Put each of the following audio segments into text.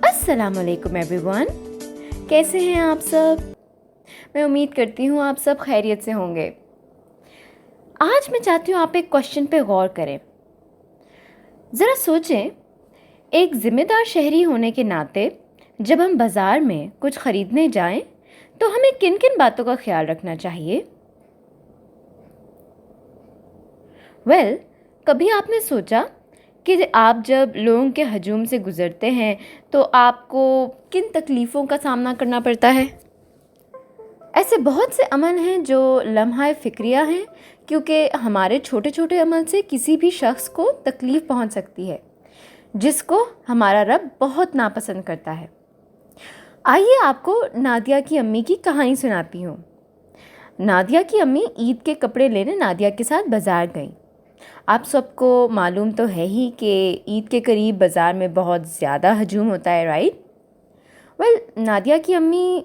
अस्सलाम वालेकुम एवरीवन, कैसे हैं आप सब। मैं उम्मीद करती हूँ आप सब खैरियत से होंगे। आज मैं चाहती हूँ आप एक क्वेश्चन पे गौर करें। ज़रा सोचें, एक ज़िम्मेदार शहरी होने के नाते जब हम बाज़ार में कुछ ख़रीदने जाएं तो हमें किन किन बातों का ख्याल रखना चाहिए। कभी आपने सोचा कि आप जब लोगों के हजूम से गुज़रते हैं तो आपको किन तकलीफ़ों का सामना करना पड़ता है। ऐसे बहुत से अमल हैं जो लम्हा फ़िक्रिया हैं, क्योंकि हमारे छोटे छोटे अमल से किसी भी शख्स को तकलीफ़ पहुंच सकती है, जिसको हमारा रब बहुत नापसंद करता है। आइए आपको नादिया की अम्मी की कहानी सुनाती हूँ। नादिया की अम्मी ईद के कपड़े लेने नादिया के साथ बाज़ार गईं। आप सबको मालूम तो है ही कि ईद के करीब बाज़ार में बहुत ज़्यादा हजूम होता है, राइट। नादिया की अम्मी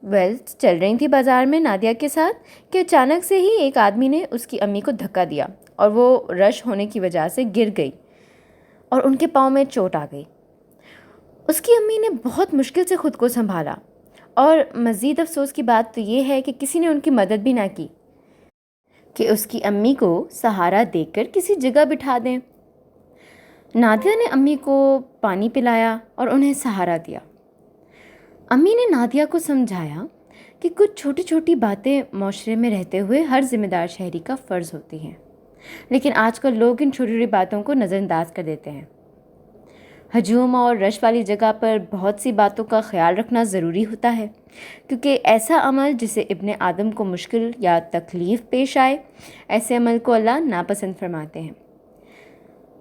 चल रही थी बाज़ार में नादिया के साथ कि अचानक से ही एक आदमी ने उसकी अम्मी को धक्का दिया और वो रश होने की वजह से गिर गई और उनके पाँव में चोट आ गई। उसकी अम्मी ने बहुत मुश्किल से ख़ुद को संभाला और मज़ीद अफसोस की बात तो ये है कि किसी ने उनकी मदद भी ना की कि उसकी अम्मी को सहारा देकर किसी जगह बिठा दें। नादिया ने अम्मी को पानी पिलाया और उन्हें सहारा दिया। अम्मी ने नादिया को समझाया कि कुछ छोटी छोटी बातें माशरे में रहते हुए हर ज़िम्मेदार शहरी का फ़र्ज़ होती हैं, लेकिन आजकल लोग इन छोटी छोटी बातों को नज़रअंदाज कर देते हैं। हजूम और रश वाली जगह पर बहुत सी बातों का ख्याल रखना ज़रूरी होता है, क्योंकि ऐसा अमल जिसे इब्ने आदम को मुश्किल या तकलीफ़ पेश आए, ऐसे अमल को अल्लाह नापसंद फरमाते हैं।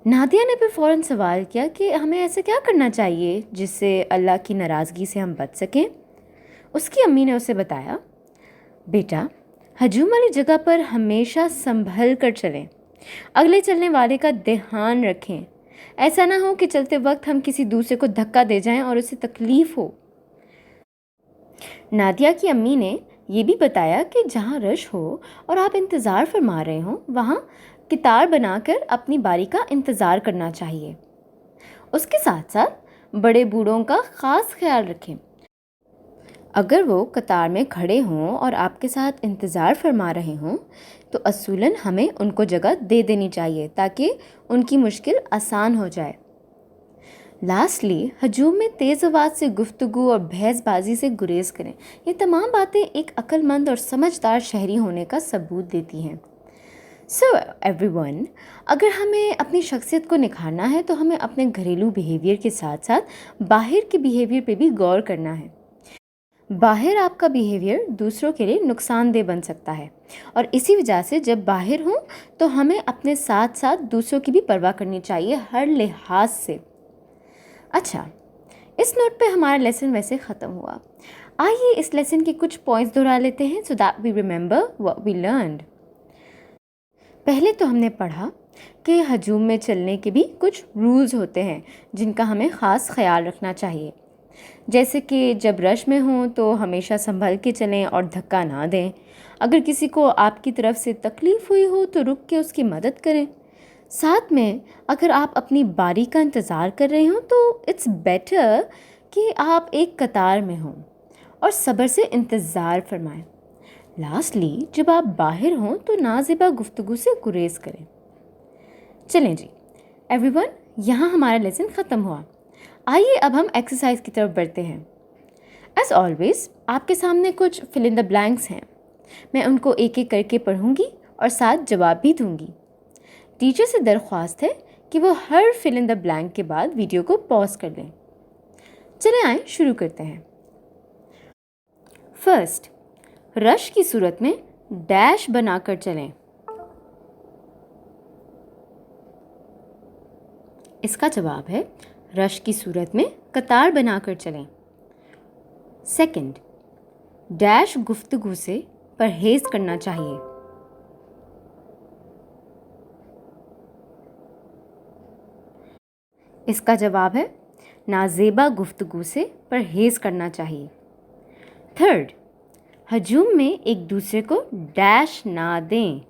नादिया ने फिर फ़ौरन सवाल किया कि हमें ऐसा क्या करना चाहिए जिससे अल्लाह की नाराज़गी से हम बच सकें। उसकी अम्मी ने उसे बताया, बेटा, हजूम वाली जगह पर हमेशा संभल कर चलें, अगले चलने वाले का ध्यान रखें। ऐसा ना हो कि चलते वक्त हम किसी दूसरे को धक्का दे जाएं और उसे तकलीफ़ हो। नादिया की अम्मी ने ये भी बताया कि जहाँ रश हो और आप इंतज़ार फरमा रहे हों, वहाँ कितार बनाकर अपनी बारी का इंतज़ार करना चाहिए। उसके साथ साथ बड़े बूढ़ों का ख़ास ख्याल रखें। अगर वो कतार में खड़े हों और आपके साथ इंतज़ार फरमा रहे हों तो असूलन हमें उनको जगह दे देनी चाहिए ताकि उनकी मुश्किल आसान हो जाए। लास्टली, हजूम में तेज़ आवाज़ से गुफ्तगू और बहसबाजी से गुरेज करें। ये तमाम बातें एक अक्लमंद और समझदार शहरी होने का सबूत देती हैं। सो एवरीवन, अगर हमें अपनी शख्सियत को निखारना है तो हमें अपने घरेलू बिहेवियर के साथ साथ बाहर के बिहेवियर पे भी गौर करना है। बाहर आपका बिहेवियर दूसरों के लिए नुकसानदेह बन सकता है और इसी वजह से जब बाहर हों तो हमें अपने साथ साथ दूसरों की भी परवाह करनी चाहिए हर लिहाज से। अच्छा, इस नोट पे हमारा लेसन वैसे ख़त्म हुआ। आइए इस लेसन के कुछ पॉइंट्स दोहरा लेते हैं so that we remember what we learned. पहले तो हमने पढ़ा कि हजूम में चलने के भी कुछ रूल्स होते हैं जिनका हमें ख़ास ख्याल रखना चाहिए, जैसे कि जब रश में हों तो हमेशा संभल के चलें और धक्का ना दें। अगर किसी को आपकी तरफ से तकलीफ़ हुई हो तो रुक के उसकी मदद करें। साथ में अगर आप अपनी बारी का इंतज़ार कर रहे हो तो इट्स बेटर कि आप एक कतार में हों और सब्र से इंतज़ार फरमाएं। लास्टली, जब आप बाहर हों तो नाज़िबा गुफ्तगू से गुरेज करें। चलें जी एवरीवन, यहाँ हमारा लेसन ख़त्म हुआ। आइए अब हम एक्सरसाइज की तरफ बढ़ते हैं। एज़ ऑलवेज़ आपके सामने कुछ फिल इन द ब्लैंक्स हैं। मैं उनको एक एक करके पढ़ूंगी और साथ जवाब भी दूंगी। टीचर से दरख्वास्त है कि वो हर फिल इन द ब्लैंक के बाद वीडियो को पॉज कर लें। चलें आए शुरू करते हैं। फर्स्ट, रश की सूरत में डैश बनाकर चलें। इसका जवाब है रश की सूरत में कतार बनाकर चलें। सेकंड, डैश गुफ्तगू से परहेज करना चाहिए। इसका जवाब है नाज़ेबा गुफ्तगू से परहेज करना चाहिए। थर्ड, हजूम में एक दूसरे को डैश ना दें।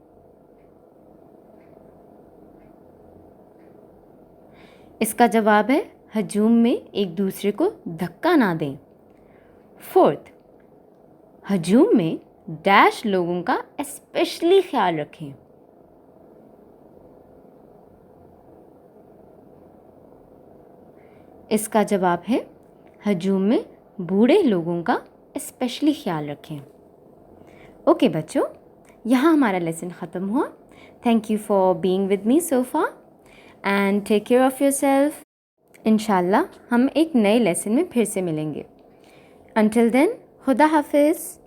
इसका जवाब है ہجوم میں ایک دوسرے کو دھکا نہ دیں۔ فورتھ، ہجوم میں ڈیش لوگوں کا اسپیشلی خیال رکھیں۔ اس کا جواب ہے ہجوم میں بوڑھے لوگوں کا اسپیشلی خیال رکھیں۔ اوکے بچوں، یہاں ہمارا لیسن ختم ہوا۔ Thank you for being with me so for and take care of your self. انشاءاللہ ہم ایک نئے لیسن میں پھر سے ملیں گے۔ انٹل دین، خدا حافظ۔